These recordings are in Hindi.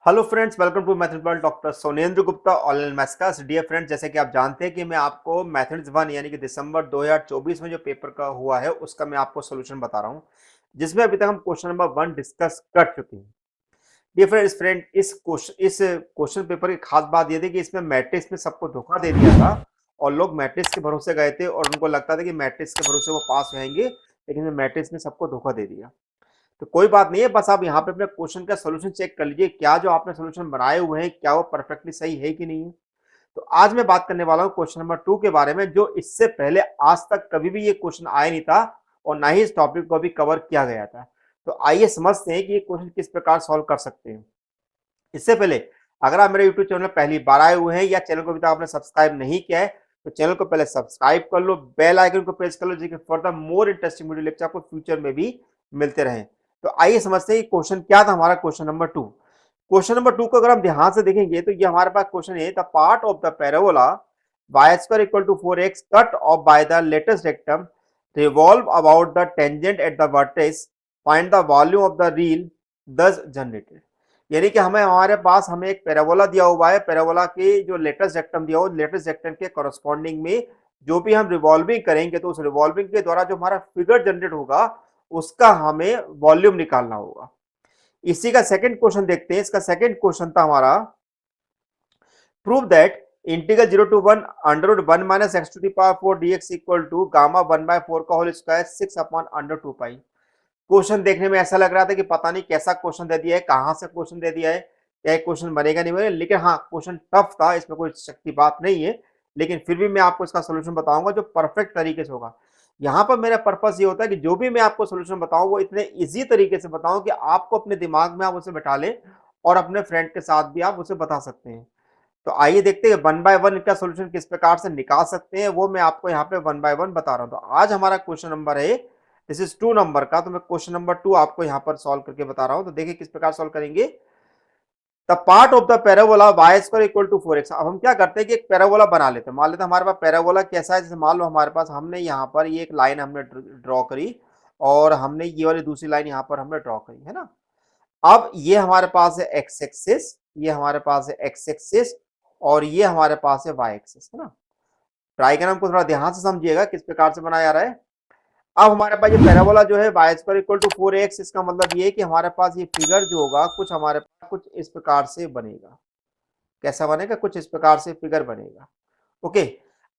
Hello friends, welcome to mathematical doctor Sonendra Gupta online maths class. Dear friends, जैसे कि आप जानते हैं कि मैं आपको मैथमेटिक्स 1 यानी कि दिसंबर 2024 में जो पेपर का हुआ है उसका मैं आपको सोल्यूशन बता रहा हूं, जिसमें अभी तक हम क्वेश्चन नंबर 1 डिस्कस कर चुके हैं। डियर फ्रेंड, इस क्वेश्चन पेपर की खास बात यह थी कि इसमें मैट्रिक्स में सबको धोखा दे दिया था और लोग मैट्रिक्स के भरोसे गए थे और उनको लगता था कि मैट्रिक्स के भरोसे वो पास होंगे, लेकिन मैट्रिक्स ने सबको धोखा दे दिया। तो कोई बात नहीं है, बस आप यहाँ पे अपने क्वेश्चन का सोल्यूशन चेक कर लीजिए, क्या जो आपने सोल्यूशन बनाए हुए हैं क्या वो परफेक्टली सही है कि नहीं है। तो आज मैं बात करने वाला हूँ क्वेश्चन नंबर 2 के बारे में, जो इससे पहले आज तक कभी भी ये क्वेश्चन आया नहीं था और ना ही इस टॉपिक को अभी कवर किया गया था। तो आइए समझते हैं कि ये क्वेश्चन किस प्रकार सॉल्व कर सकते हैं। इससे पहले अगर आप मेरे यूट्यूब चैनल पहली बार आए हुए हैं या चैनल को अभी तक आपने सब्सक्राइब नहीं किया है, तो चैनल को पहले सब्सक्राइब कर लो, बेल आइकन को प्रेस कर लो, जिससे further more interesting video lecture आपको फ्यूचर में भी मिलते रहें। तो आइए समझते हैं कि क्वेश्चन क्या था हमारा। क्वेश्चन नंबर 2, क्वेश्चन नंबर 2 को अगर हम ध्यान से देखेंगे तो ये हमारे पास क्वेश्चन है, the part of the parabola y square equal to 4x cut off by the latest rectum revolve about the tangent at the vertex, find the volume of the reel thus generated। यानी कि हमें एक पैराबोला दिया हुआ है, पैराबोला के जो लेटेस्ट रेक्टम दिया हुआ, लेटेस्ट रेक्टम के कॉरस्पॉन्डिंग में जो भी हम रिवॉल्विंग करेंगे तो उस रिवॉल्विंग के द्वारा जो हमारा फिगर जनरेट होगा उसका हमें वॉल्यूम निकालना होगा। इसी का सेकंड क्वेश्चन देखते हैं। इसका सेकंड क्वेश्चन था हमारा, prove that integral 0 to 1 under root 1 minus x to the power 4 dx equal to gamma 1/4 का whole square 6 upon under 2 pi. Question देखने में ऐसा लग रहा था कि पता नहीं कैसा क्वेश्चन दे दिया है, कहां से क्वेश्चन दे दिया है, क्या क्वेश्चन बनेगा नहीं बनेगा, लेकिन हाँ क्वेश्चन टफ था, इसमें कोई शक की बात नहीं है। लेकिन फिर भी मैं आपको इसका सोल्यूशन बताऊंगा जो परफेक्ट तरीके से होगा। यहाँ पर मेरा पर्पस ये होता है कि जो भी मैं आपको सोल्यूशन बताऊं वो इतने इजी तरीके से बताऊं कि आपको अपने दिमाग में आप उसे बैठा लें और अपने फ्रेंड के साथ भी आप उसे बता सकते हैं। तो आइए देखते हैं वन बाय वन इसका सोल्यूशन किस प्रकार से निकाल सकते हैं, वो मैं आपको यहाँ पे वन बाय वन बता रहा हूँ। तो आज हमारा क्वेश्चन नंबर है, दिस इज 2 नंबर का, तो मैं क्वेश्चन नंबर 2 आपको यहाँ पर सॉल्व करके बता रहा हूँ। तो देखिए किस प्रकार सॉल्व करेंगे। The part of the parabola y square equal to 4x। अब हम क्या करते हैं कि एक पैराबोला बना लेते हैं। मान लेते हैं हमारे पास पैराबोला कैसा है, जैसे मान लो हमारे पास हमने यहाँ पर ये एक लाइन हमने ड्रॉ करी और हमने ये वाली दूसरी लाइन यहाँ पर हमने ड्रॉ करी है ना। अब ये हमारे पास है एक्स एक्सिस, ये हमारे पास है एक्स एक्सिस और ये हमारे पास है वाई एक्सिस है ना। ट्राइग्राम को थोड़ा ध्यान से समझिएगा किस प्रकार से बनाया जा रहा है। अब हमारे पास ये पैराबोला जो है Y square equal to 4x, इसका मतलब ये है कि हमारे पास ये फिगर जो होगा कुछ हमारे पास कुछ इस प्रकार से बनेगा। कैसा बनेगा, कुछ इस प्रकार से फिगर बनेगा। ओके।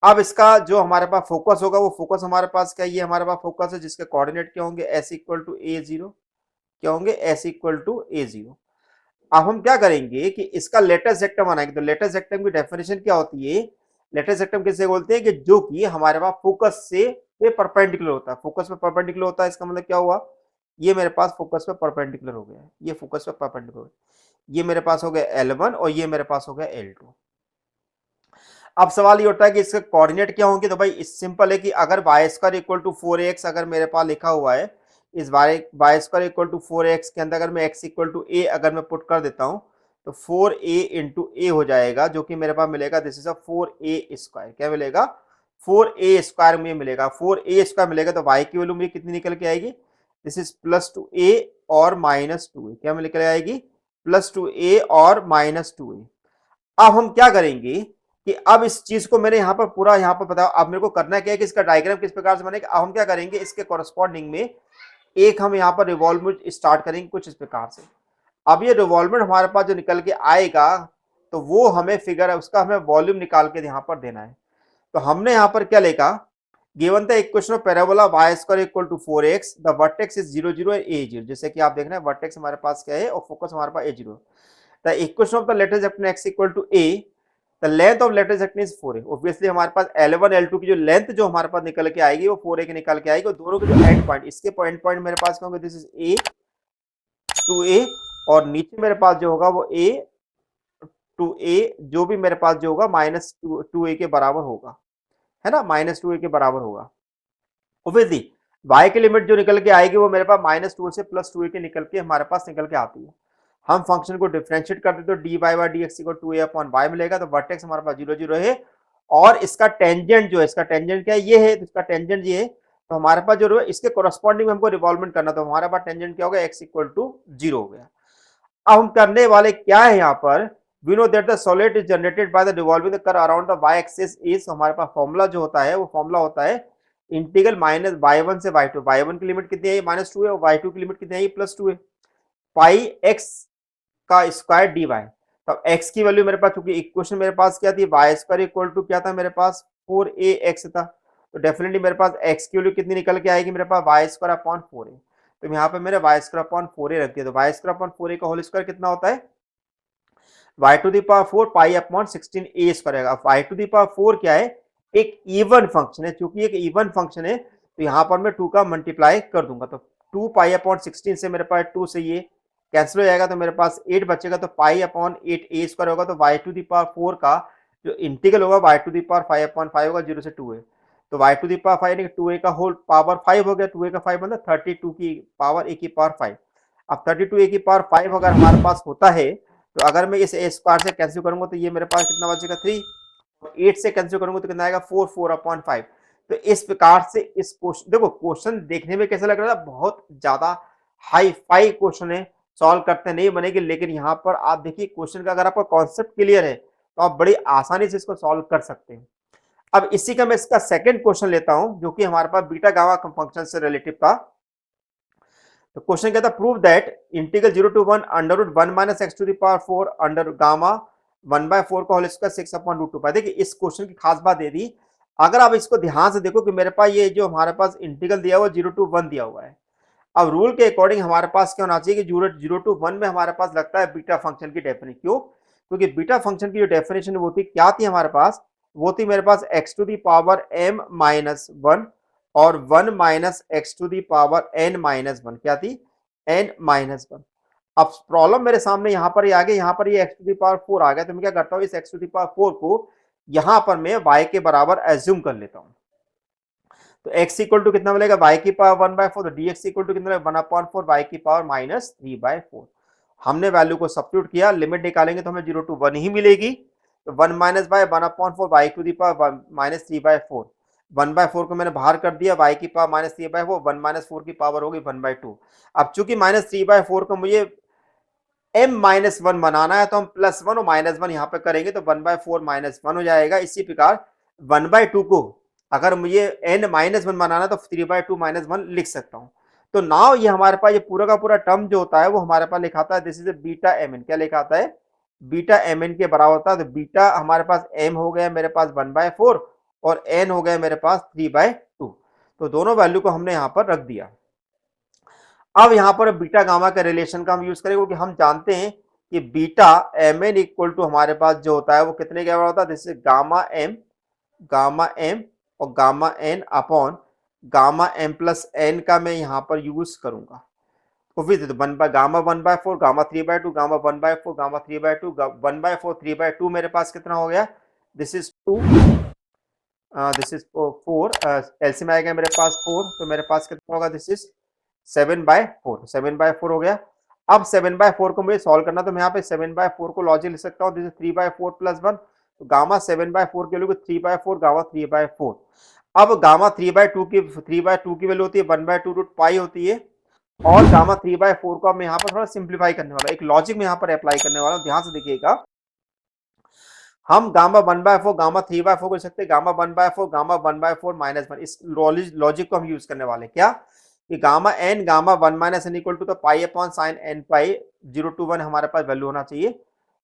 अब इसका जो हमारे पास फोकस होगा वो फोकस हमारे पास क्या, ये हमारे पास फोकस है जिसके कोऑर्डिनेट क्या होंगे, s equal to a zero, क्या होंगे s equal to a zero. अब हम क्या करेंगे कि इसका लेटेस्ट सेक्टम बनाएंगे। तो लेटेस्ट सेक्टम की डेफिनेशन क्या होती है, लेटेस्ट सेक्टम किसे बोलते हैं कि जो कि हमारे पास फोकस से ये परपेंडिकुलर होता है, फोकस पे परपेंडिकुलर होता है। इसका मतलब क्या हुआ, ये मेरे पास फोकस पे परपेंडिकुलर हो गया, ये फोकस पे परपेंडिकुलर, ये मेरे पास हो गया L1 और ये मेरे पास हो गया L2। अब सवाल ये उठता है कि इसके कोऑर्डिनेट क्या होंगे। तो भाई इस सिंपल है कि अगर Y square equal to 4x अगर मेरे पास लिखा हुआ है, इस Y square equal to 4x के अंदर अगर मैं x इक्वल टू ए अगर मैं पुट कर देता हूं तो 4a इंटू ए हो जाएगा, जो कि मेरे पास मिलेगा this is a 4a square. क्या मिलेगा, 4a स्क्वायर में मिलेगा, 4a स्क्वायर मिलेगा। तो y की वैल्यू मुझे कितनी निकल के आएगी, दिस इज +2a और -2a। क्या में निकल आएगी, +2a और -2a। अब हम क्या करेंगे कि अब इस चीज को मैंने यहाँ पर पूरा यहाँ पर बताया, अब मेरे को करना क्या है कि इसका डायग्राम किस प्रकार से बनेगा। अब हम क्या करेंगे, इसके कॉरेस्पॉन्डिंग में एक हम यहाँ पर रिवॉल्वमेंट स्टार्ट करेंगे कुछ इस प्रकार से। अब ये रिवॉल्वमेंट हमारे पास जो निकल के आएगा तो वो हमें फिगर है उसका हमें वॉल्यूम निकाल के यहाँ पर देना है। तो हमने यहाँ पर क्या लिखा, गिवन था equation of parabola y square equal to 4x, the vertex is 0 0 a 0। जैसे कि आप देख रहे हैं वर्टेक्स हमारे पास क्या है और फोकस हमारे पास a0। The equation of the latus rectum x equal to a, the length of latus rectum is 4a। Obviously हमारे पास L1 L2 की जो लेंथ जो हमारे पास निकल के आएगी वो 4a की निकल के आएगी और दोनों के जो एंड पॉइंट, इसके पॉइंट पॉइंट मेरे पास क्या होंगे, this is a to a और नीचे मेरे पास जो होगा वो a टू a, जो भी मेरे पास जो होगा -2a के बराबर होगा, है ना, -2a के बराबर होगा। ऑब्वियसली y की लिमिट जो निकल के आएगी वो मेरे पास -2 से +2a के निकल के हमारे पास निकल के आती है। हम फंक्शन को डिफरेंशिएट कर देते तो dy by dx equal 2a upon y मिलेगा। तो वर्टेक्स हमारे पास 0 0 है और इसका टेंजेंट जो है, इसका टेंजेंट क्या है, ये है, तो इसका टेंजेंट ये है। तो हमारे पास जो है इसके कोरस्पॉन्डिंग में हमको रिवॉल्वमेंट करना, तो हमारे पास टेंजेंट क्या होगा, x इक्वल टू 0 हो गया। अब हम करने वाले क्या है यहाँ पर, we know that the solid is generated by the revolving the curve around the y axis is, हमारे पास फॉर्मूला जो होता है वो फॉर्मूला होता है इंटीग्रल माइनस y1 से y2, y1 की लिमिट कितनी है -2 है और y2 की लिमिट कितनी है +2 है, पाई एक्स का स्क्वायर डी वाई। तब x की वैल्यू मेरे पास, चूंकि इक्वेशन मेरे पास क्या थी, वाई स्क्वायर इक्वल टू क्या था मेरे पास 4ax था, तो डेफिनेटली मेरे पास x की वैल्यू कितनी निकल के आएगी मेरे पास वाई स्क्वायर अपॉन 4a। तो यहाँ पे मेरे वाई स्क्वायर अपॉन 4a रख दिया, तो वाई स्क्वायर अपॉन 4a का होल स्क्वायर कितना होता है y to the power 4 pi upon 16a square. अब y टू दी पावर 4 क्या है, एक इवन फंक्शन है, क्योंकि एक इवन फंक्शन है तो यहाँ पर मैं 2 का मल्टीप्लाई कर दूंगा, तो 2 पाई अपॉन 16 से मेरे पास 2 से ये कैंसिल हो जाएगा, तो मेरे पास 8 बचेगा, तो पाई अपॉन 8a स्क्वायर होगा, तो y टू दी पावर 4 का जो इंटीग्रल होगा y to the power 5 upon 5 होगा, 0 से 2 है, तो y टू दी पावर 5 यानी 2a का होल पावर 5 हो गया, 2a का 5 मतलब 32 की पावर a की पावर 5। अब 32 a की पावर 5 अगर हमारे पास होता है, तो अगर मैं इस ए स्क्वायर से कैंसिल करूंगा तो ये मेरे पास कितना बचेगा 3, और 8 से कैंसिल करूंगा तो कितना आएगा 4, 4 अपॉन 5। तो इस प्रकार से इस क्वेश्चन, देखो क्वेश्चन देखने में कैसा लग रहा था, बहुत ज्यादा हाई फाई क्वेश्चन है, सॉल्व करते नहीं बनेगी, लेकिन यहाँ पर आप देखिए क्वेश्चन का अगर आपका कॉन्सेप्ट क्लियर है तो आप बड़ी आसानी से इसको सॉल्व कर सकते हैं। अब इसी का मैं इसका सेकंड क्वेश्चन लेता हूं, जो कि हमारे पास बीटा गामा फंक्शन से रिलेटिव था। तो क्वेश्चन कहता है prove that integral 0 to 1 under root 1 minus x to the power 4 under gamma 1/4 का whole square 6 upon root 2 pi. देखिए इस क्वेश्चन की खास बात दे दी, अगर आप इसको ध्यान से देखो कि मेरे पास ये जो हमारे पास इंटीग्रल दिया हुआ 0 टू 1 दिया हुआ है। अब रूल के अकॉर्डिंग हमारे पास क्या होना चाहिए कि 0 टू 1 में हमारे पास लगता है बीटा फंक्शन की डेफिनेशन, क्यों, क्योंकि बीटा फंक्शन की जो डेफिनेशन वो थी क्या थी हमारे पास, वो थी मेरे पास x to the power m minus 1 और 1 minus x to the power n minus 1, क्या थी n माइनस 1। अब प्रॉब्लम मेरे सामने यहाँ पर ही आ गया, यहाँ पर ये एक्स टू दी पावर 4 आ गया, तो मैं क्या करता हूँ इस एक्स टू दी पावर 4 को यहाँ पर मैं y के बराबर एज्यूम कर लेता हूँ। तो x इक्वल टू कितना मिलेगा y की पावर 1/4, तो dx इक्वल टू कितना 1/4 y की पावर -3/4। हमने वैल्यू को सब्स्टिट्यूट किया, लिमिट निकालेंगे तो हमें 0 टू 1 ही मिलेगी, तो 1 minus by 1/4 y to the power -3/4, 1/4 को मैंने बाहर कर दिया, y की पावर -3/4, 1 माइनस 4 की पावर होगी 1/2। अब चूंकि -3/4 को मुझे m-1 बनाना है तो हम +1 और -1 यहाँ पे करेंगे, तो 1/4 -1 हो जाएगा। इसी प्रकार 1/2 को अगर मुझे n-1 बनाना है तो 3/2 -1 लिख सकता हूँ। तो नाउ ये हमारे पास ये पूरा का पूरा टर्म जो होता है वो हमारे पास लिखाता है दिस इज बीटा mn, क्या लिखाता है बीटा mn के बराबर होता है। तो बीटा हमारे पास m हो गया मेरे पास 1/4 और n हो गया मेरे पास 3/2, तो दोनों वैल्यू को हमने यहाँ पर रख दिया। अब यहाँ पर बीटा गामा के रिलेशन का हम यूज करेंगे, क्योंकि हम जानते हैं कि beta m n equal to हमारे पास जो होता है वो कितने के बराबर होता है, जैसे गामा एम और gamma n upon gamma m plus n का मैं यहाँ पर यूज करूंगा। तो फिर one by gamma 1/4 gamma 3/2 gamma 1/4 gamma 3/2 1/4 3/2 मेरे पास कितना हो गया, this is 2, this is 4, LCM आएगा मेरे पास 4, तो मेरे पास कितना होगा दिस इज 7/4, 7/4 हो गया। अब 7/4 को मुझे सॉल्व करना, तो मैं यहाँ पे 7/4 को लॉजिक लिख सकता हूँ, दिस इज 3/4 प्लस 1, तो गामा 7/4 की वैल्यू 3/4 गामा 3/4। अब गामा 3/2 की वैल्यू होती है 1/2 रूट पाई होती है, और गामा 3/4 को अब मैं यहाँ पर थोड़ा सिंप्लीफाई करने वाला, एक लॉजिक में यहाँ पर अप्लाई करने वाला हूँ, ध्यान से देखिएगा। हम गामा 1/4 गामा 3/4 को लिख सकते हैं गामा 1/4 गामा 1/4 -1, इस लॉजिक को हम यूज करने वाले क्या कि gamma n gamma 1 minus n equal to तो pi upon sine n pi 0 to 1 हमारे पास वैल्यू होना चाहिए।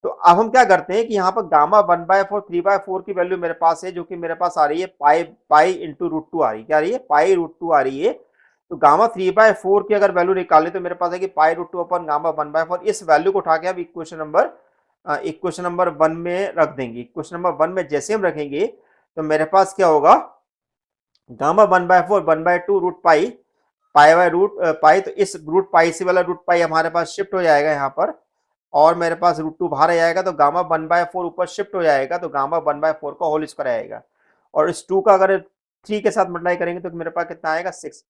तो अब हम क्या करते हैं कि यहाँ पर गामा 1/4 3/4 की वैल्यू मेरे पास है, जो कि मेरे पास आ रही है पाई पाई इंटू √2 आ रही है, क्या आ रही है पाई √2 आ रही है। तो गामा 3/4 की अगर वैल्यू निकाले तो मेरे पास है कि पाई √2 अपॉन गामा 1/4, इस वैल्यू को उठा के अब इक्वेशन नंबर 1 में रख देंगे। इक्वेशन नंबर 1 में जैसे हम रखेंगे तो मेरे पास क्या होगा, gamma 1/4 1/2 root pi pi by root pi, तो इस रूट पाई से वाला रूट पाई हमारे पास शिफ्ट हो जाएगा यहाँ पर, और मेरे पास √2 बाहर आ जाएगा, तो गामा 1/4 ऊपर शिफ्ट हो जाएगा, तो गामा 1/4 का होल स्क्वायर आएगा, और इस 2 का अगर 3 के साथ मल्टीप्लाई करेंगे तो मेरे पास कितना आएगा 6।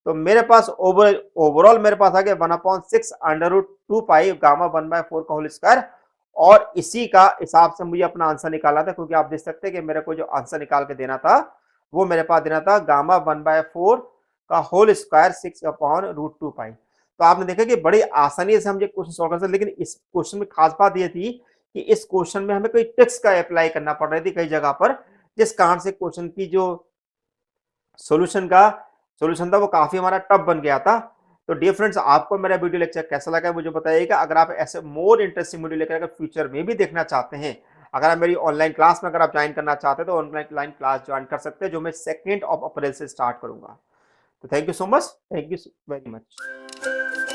तो मेरे पास ओवरऑल मेरे पास आ गया 1/6 √2 पाई गामा 1/4 का होल स्क्वायर, और इसी का हिसाब से मुझे अपना आंसर निकालना था, क्योंकि आप देख सकते हैं कि मेरे को जो आंसर निकाल के देना था वो मेरे पास देना था गामा 1/4 का होल स्क्वायर 6 अपॉन √2 पाई। तो आपने देखा कि बड़ी आसानी से हम ये क्वेश्चन सॉल्व कर सकते, लेकिन इस क्वेश्चन में खास बात ये थी कि इस क्वेश्चन में हमें कोई ट्रिक्स का अप्लाई करना पड़ रही थी कई जगह पर, जिस कारण से क्वेश्चन की जो सॉल्यूशन का सॉल्यूशन था वो काफी हमारा टफ बन गया था। तो डियर फ्रेंड्स, आपको मेरा वीडियो लेक्चर कैसा लगा मुझे बताइएगा। अगर आप ऐसे मोर इंटरेस्टिंग वीडियो लेकर अगर फ्यूचर में भी देखना चाहते हैं, अगर आप मेरी ऑनलाइन क्लास में अगर आप ज्वाइन करना चाहते हैं तो ऑनलाइन क्लास ज्वाइन कर सकते हैं, जो मैं 2 अप्रैल से स्टार्ट करूंगा। तो thank you so much, thank you very much.